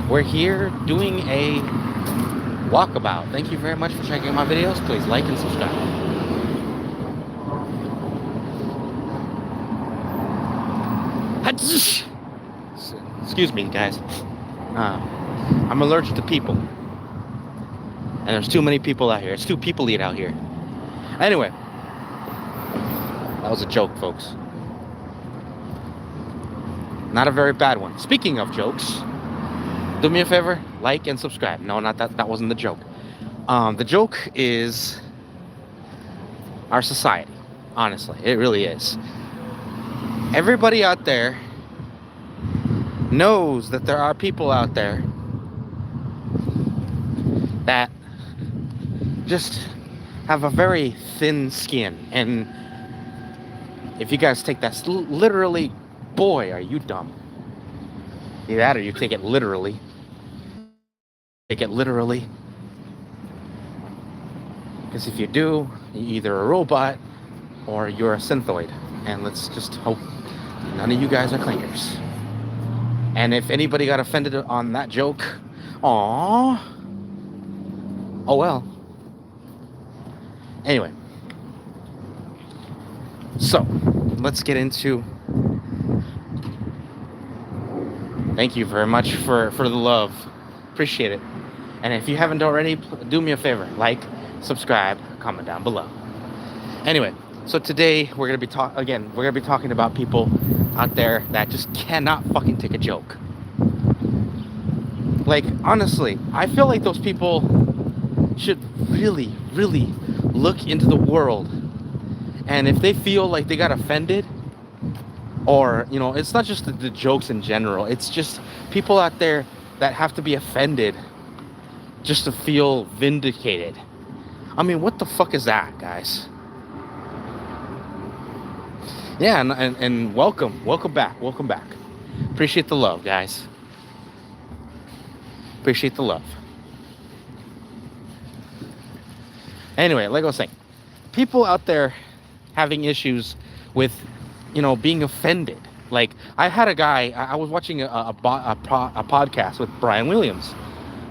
We're here doing a walkabout. Thank you very much for checking out my videos. Please like and subscribe. Excuse me, guys. I'm allergic to people. And there's too many people out here. It's too people-eat out here. Anyway. That was a joke, folks. Not a very bad one. Speaking of jokes, do me a favor, like and subscribe. No, not that. That wasn't the joke. The joke is our society. Honestly, it really is. Everybody out there knows that there are people out there that just have a very thin skin. And if you guys take that literally, boy, are you dumb. Either that or you take it literally. Take it literally. Because if you do, you're either a robot or you're a synthoid. And let's just hope none of you guys are clingers. And if anybody got offended on that joke, aww. Oh well. Anyway. So, let's get into... Thank you very much for the love. Appreciate it. And if you haven't already, do me a favor. Like, subscribe, comment down below. Anyway, so today we're going to be talking about people out there that just cannot fucking take a joke. Like, honestly, I feel like those people should really, really look into the world. And if they feel like they got offended, or, you know, it's not just the jokes in general. It's just people out there that have to be offended just to feel vindicated. I mean, what the fuck is that, guys? Yeah, and welcome back. Appreciate the love, guys. Appreciate the love. Anyway, like I was saying, people out there having issues with, you know, being offended. Like, I had a guy, I was watching a podcast with Brian Williams.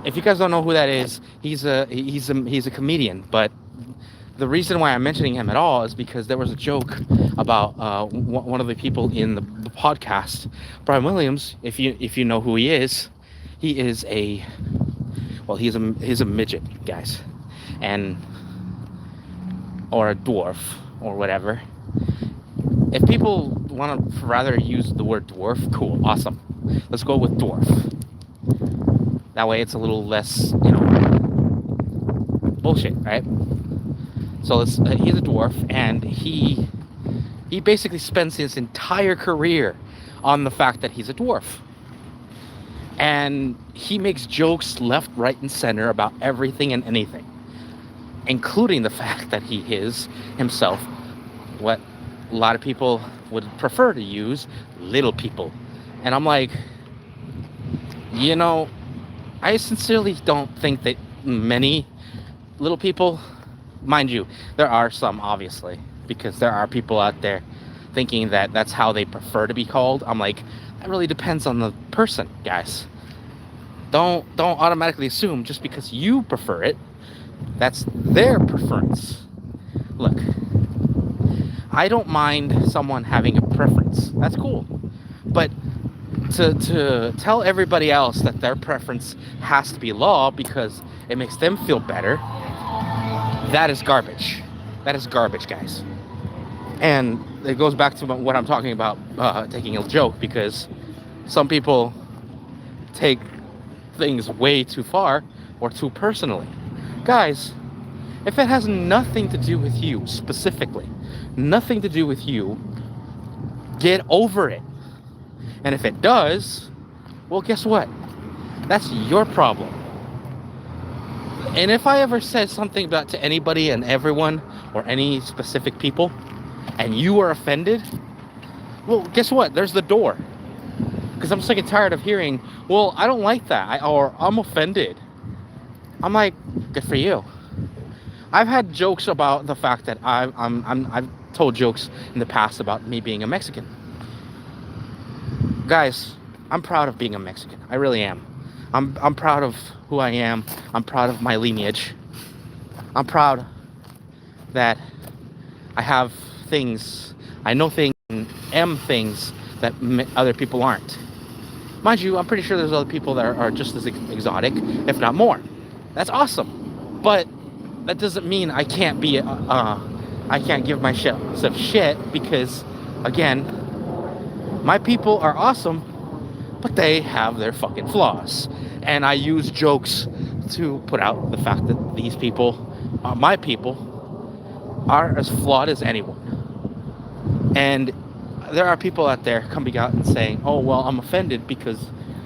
If you guys don't know who that is, he's a comedian. But the reason why I'm mentioning him at all is because there was a joke about one of the people in the podcast, Brian Williams. If you know who he is he's a midget, guys, and or a dwarf or whatever. If people want to rather use the word dwarf, cool, awesome. Let's go with dwarf. That way it's a little less, you know, bullshit, right? So he's a dwarf, and he basically spends his entire career on the fact that he's a dwarf. And he makes jokes left, right, and center about everything and anything, including the fact that he is himself what a lot of people would prefer to use, little people. And I'm like, you know, I sincerely don't think that many little people, mind you, there are some, obviously, because there are people out there thinking that that's how they prefer to be called. I'm like, that really depends on the person, guys. Don't automatically assume just because you prefer it, that's their preference. Look, I don't mind someone having a preference. That's cool. But to tell everybody else that their preference has to be law because it makes them feel better, that is garbage. That is garbage, guys. And it goes back to what I'm talking about, taking a joke, because some people take things way too far or too personally. Guys, if it has nothing to do with you specifically, nothing to do with you, get over it. And if it does, well, guess what? That's your problem. And if I ever said something about to anybody and everyone or any specific people and you are offended, well, guess what? There's the door. Because I'm sick and tired of hearing, well, I don't like that, or I'm offended. I'm like, good for you. I've had jokes about the fact that I've told jokes in the past about me being a Mexican. Guys, I'm proud of being a Mexican. I really am. I'm proud of who I am. I'm proud of my lineage. I'm proud that I have things, I know things, and am things that other people aren't. Mind you, I'm pretty sure there's other people that are just as exotic, if not more. That's awesome. But that doesn't mean I can't be, I can't give myself shit because, again, my people are awesome, but they have their fucking flaws. And I use jokes to put out the fact that these people, my people, are as flawed as anyone. And there are people out there coming out and saying, oh, well, I'm offended because,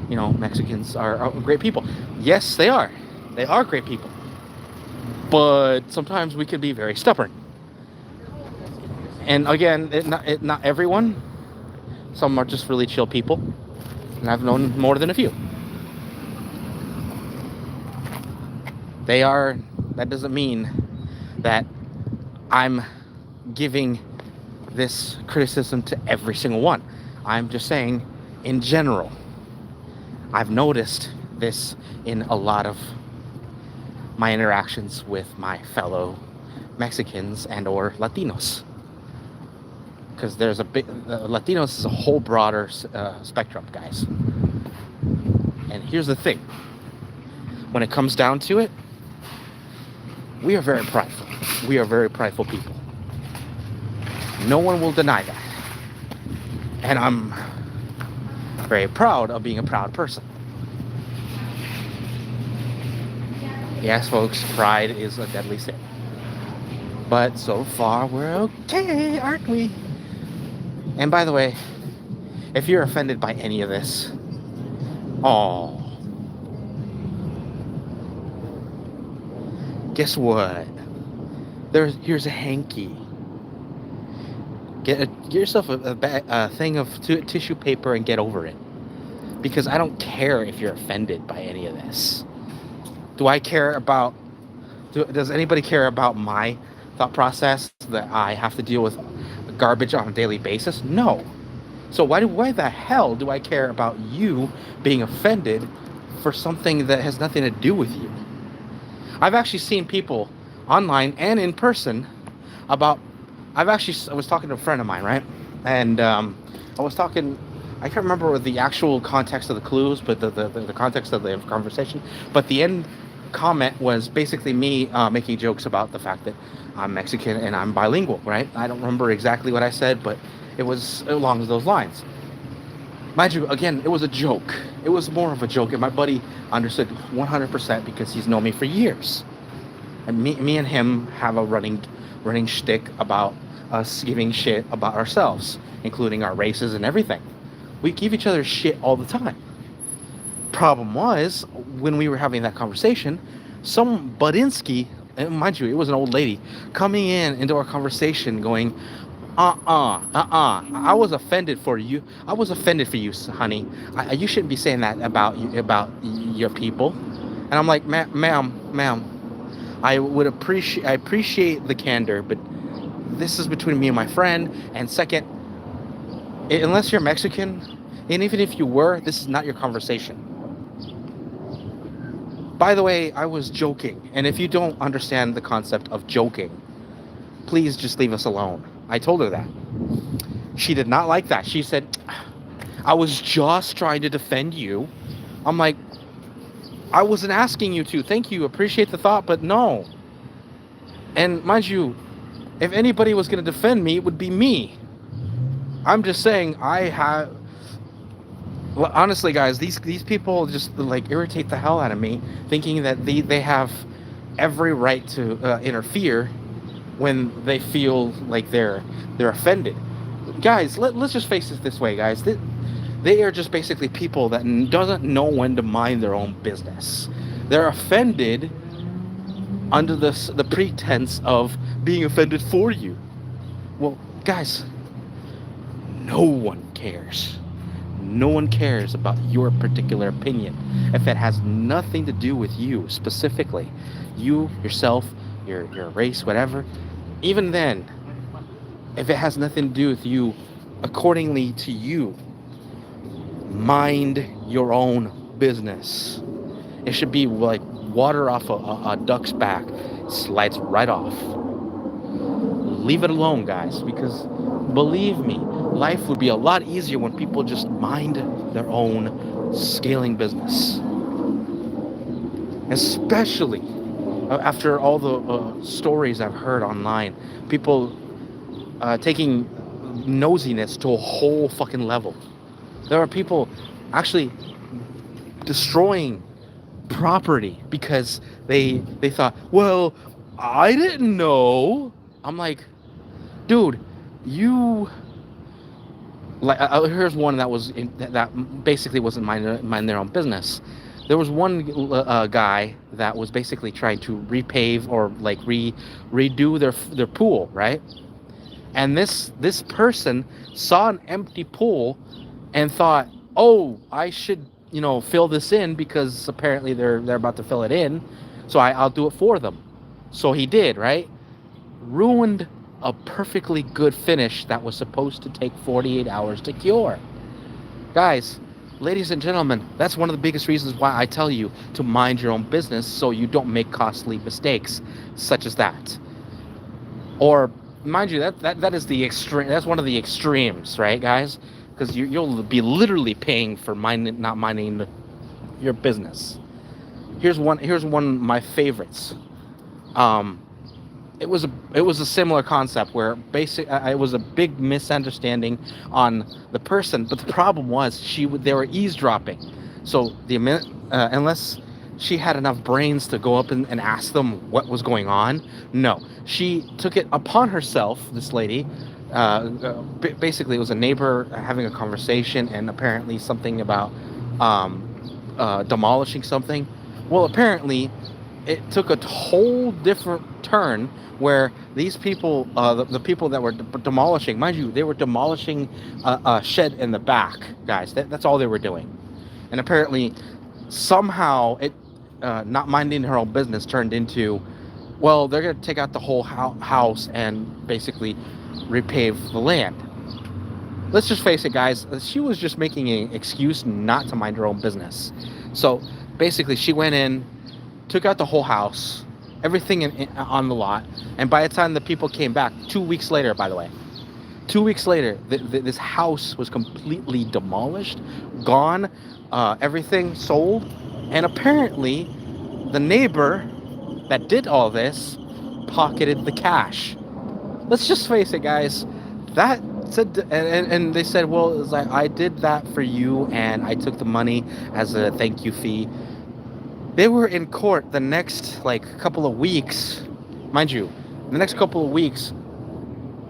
Mexicans are great people. Yes, they are. They are great people. But sometimes we can be very stubborn. And again, not everyone. Some are just really chill people. And I've known more than a few. That doesn't mean that I'm giving this criticism to every single one. I'm just saying, in general, I've noticed this in a lot of my interactions with my fellow Mexicans and or Latinos. Because there's Latinos is a whole broader spectrum, guys. And here's the thing. When it comes down to it, we are very prideful. We are very prideful people. No one will deny that. And I'm very proud of being a proud person. Yes, folks, pride is a deadly sin. But so far, we're okay, aren't we? And by the way, if you're offended by any of this, guess what? Here's a hanky. Get yourself a thing of tissue paper and get over it. Because I don't care if you're offended by any of this. Does anybody care about my thought process that I have to deal with garbage on a daily basis? No. So why the hell do I care about you being offended for something that has nothing to do with you? I've actually seen people online and in person I was talking to a friend of mine, right? And I can't remember the actual context of the clues, but the context of the conversation. But the end comment was basically me making jokes about the fact that I'm Mexican and I'm bilingual, right? I don't remember exactly what I said, but it was along those lines. Mind you, again, it was a joke. It was more of a joke, and my buddy understood 100% because he's known me for years. And me and him have a running shtick about us giving shit about ourselves, including our races and everything. We give each other shit all the time. Problem was, when we were having that conversation, some Budinsky, and mind you, it was an old lady, coming into our conversation going, I was offended for you. I was offended for you, honey. You shouldn't be saying that about your people. And I'm like, ma'am, I appreciate the candor, but this is between me and my friend. And second, unless you're Mexican, and even if you were, this is not your conversation. By the way, I was joking. And if you don't understand the concept of joking, please just leave us alone. I told her that. She did not like that. She said, I was just trying to defend you. I'm like, I wasn't asking you to. Thank you. Appreciate the thought, but no. And mind you, if anybody was going to defend me, it would be me. I'm just saying well, honestly, guys, these people just like irritate the hell out of me, thinking that they have every right to interfere when they feel like they're offended. Guys, let's just face it this way, guys. They are just basically people that doesn't know when to mind their own business. They're offended under the pretense of being offended for you. Well, guys, no one cares. No one cares about your particular opinion if it has nothing to do with you specifically. You, yourself, your race, whatever. Even then, if it has nothing to do with you, accordingly to you, mind your own business. It should be like water off a duck's back. Slides right off. Leave it alone, guys, because believe me, life would be a lot easier when people just mind their own scaling business. Especially after all the stories I've heard online, people taking nosiness to a whole fucking level. There are people actually destroying property because they thought, well, I didn't know. I'm like, dude, you like here's one that was that basically wasn't mind their own business. There was one guy that was basically trying to repave or like redo their pool, right? And this person saw an empty pool and thought, oh, I should, fill this in because apparently they're about to fill it in, so I'll do it for them. So he did, right? Ruined a perfectly good finish that was supposed to take 48 hours to cure. Guys, ladies and gentlemen, that's one of the biggest reasons why I tell you to mind your own business so you don't make costly mistakes such as that. Or mind you, that is the extreme. That's one of the extremes, right, guys? Because you'll be literally paying for not minding your business. Here's one of my favorites. It was a similar concept where it was a big misunderstanding on the person, but the problem was they were eavesdropping. So unless she had enough brains to go up and ask them what was going on, no, she took it upon herself. This lady, basically, it was a neighbor having a conversation, and apparently something about demolishing something. Well, apparently, it took a whole different turn where these people, the people that were demolishing, mind you, they were demolishing a shed in the back, guys. That's all they were doing. And apparently, somehow, it not minding her own business turned into, well, they're going to take out the whole house and basically repave the land. Let's just face it, guys. She was just making an excuse not to mind her own business. So basically, she went in, took out the whole house, everything on the lot, and by the time the people came back, 2 weeks later, by the way, 2 weeks later, this house was completely demolished, gone, everything sold, and apparently the neighbor that did all this pocketed the cash. Let's just face it, guys. That said, and they said, well, it was like, I did that for you, and I took the money as a thank you fee. They were in court the next couple of weeks, mind you,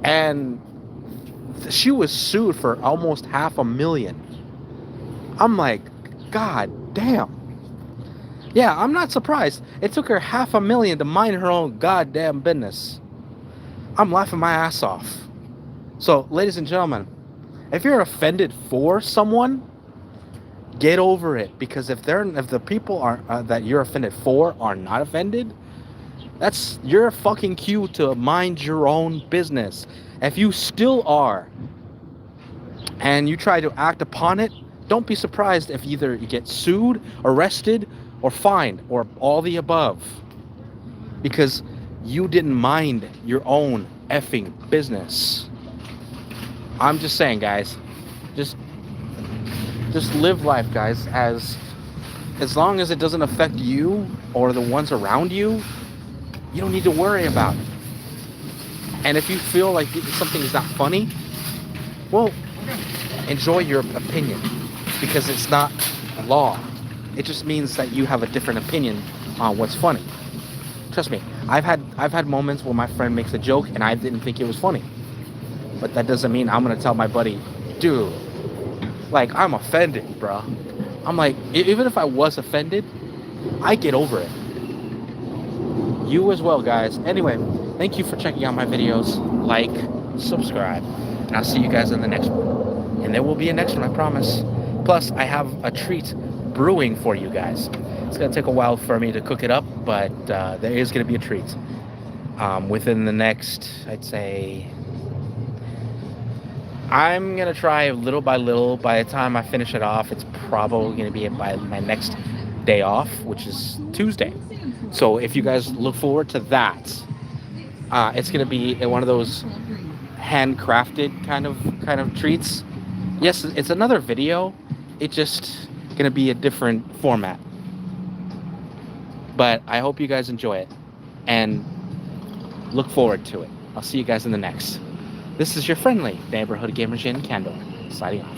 and she was sued for almost $500,000. I'm like, God damn. Yeah, I'm not surprised. It took her $500,000 to mind her own goddamn business. I'm laughing my ass off. So, ladies and gentlemen, if you're offended for someone, get over it, because if the people that you're offended for are not offended, that's your fucking cue to mind your own business. If you still are, and you try to act upon it, don't be surprised if either you get sued, arrested, or fined, or all the above, because you didn't mind your own effing business. I'm just saying, guys, just live life, guys, as long as it doesn't affect you or the ones around you, you don't need to worry about it. And if you feel like something is not funny, well, enjoy your opinion, because it's not law. It just means that you have a different opinion on what's funny. Trust me, I've had moments where my friend makes a joke and I didn't think it was funny. But that doesn't mean I'm gonna tell my buddy, dude, I'm offended, bro. I'm like, even if I was offended, I get over it. You as well, guys. Anyway, thank you for checking out my videos. Like, subscribe, and I'll see you guys in the next one. And there will be a next one, I promise. Plus, I have a treat brewing for you guys. It's gonna take a while for me to cook it up, but there is gonna be a treat. Within the next, I'd say, I'm gonna try little by little. By the time I finish it off, it's probably gonna be by my next day off, which is Tuesday. So if you guys look forward to that, it's gonna be one of those handcrafted kind of treats. Yes, it's another video. It's just gonna be a different format. But I hope you guys enjoy it and look forward to it. I'll see you guys in the next. This is your friendly neighborhood gamer Djinn Candor, signing off.